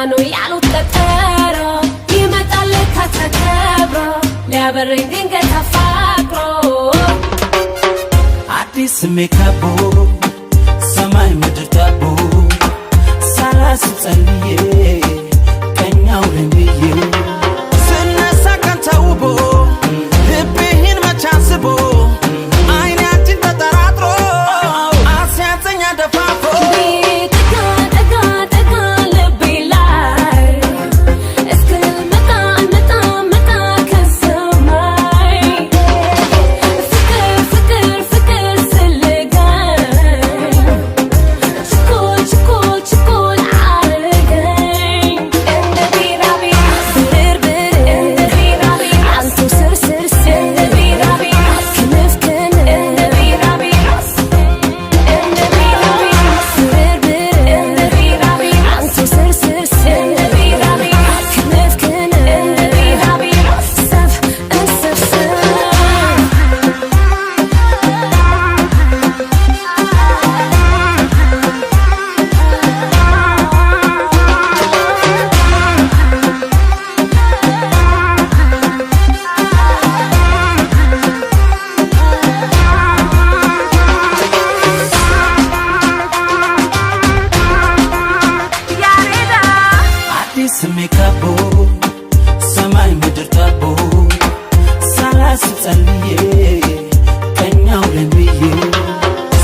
no ያሉት ቀጠሮ ይመጣል ከተከብሮ ሊያበረኝ ድንገት አፋቅሮ አዲስ ሜካቦ ሰማይ ምድር ታቦ ሳላስ ጸልዬ ቀኛው ለምዬ ስነሳ ቀን ተውቦ ልቤን መቻስቦ አይኔ አንቺን ተጠራጥሮ አስያዘኝ ደፋፎ ስሜካቦ ሰማይ ምድር ታቦ ሳላስ ጸልዬ ቀኛው ለምዬ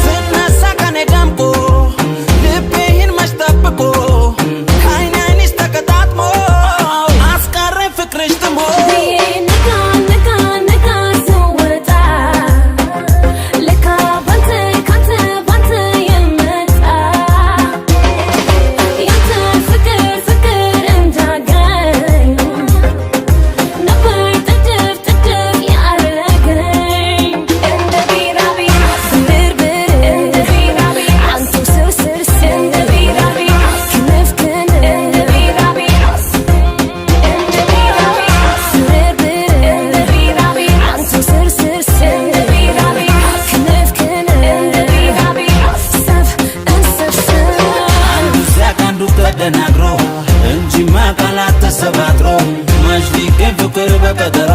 ስነሳ ቀኔ ደምቆ ልቤን መች ጠብቆ ከዓይኔ ዓይንሽ ተቀጣጥሞ አስቀረኝ ፍቅርሽ ጥሞ ተደናግሮ እንጂማ ቃላት ተሰባጥሮ መች ሊገኝ ፍቅር በቀጠሮ